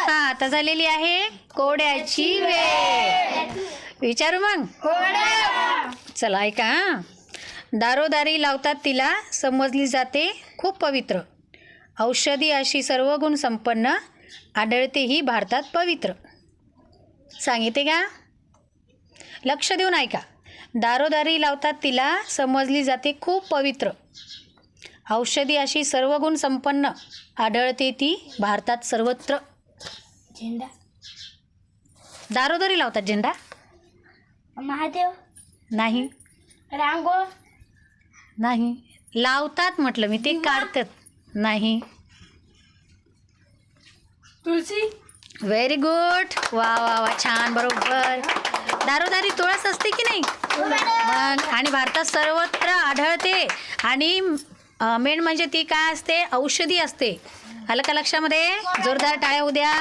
हा आता झालेली आहे कोड्याची वेळ. विचारू मग. चला ऐका हा. दारोदारी लावतात तिला समजली जाते खूप पवित्र. औषधी अशी सर्व गुण संपन्न आढळते ही भारतात पवित्र. सांगितले का? लक्ष देऊन ऐका. दारोदारी लावतात तिला समजली जाते खूप पवित्र. औषधी अशी सर्व गुण संपन्न आढळते ती भारतात सर्वत्र. झेंडा. दारोदारी लावतात झेंडा महादेव. नाही. रांगोळ. नाही लावतात म्हटलं मी, ते काढतात नाही. तुळशी. Very good. वा वा वा छान बरोबर. दारोदारी तुळस असते की नाही मग, आणि भारतात सर्वत्र आढळते. आणि मेन म्हणजे ती काय असते, औषधी असते. आलं का लक्षामध्ये? जोरदार टाळ्या होऊ द्या.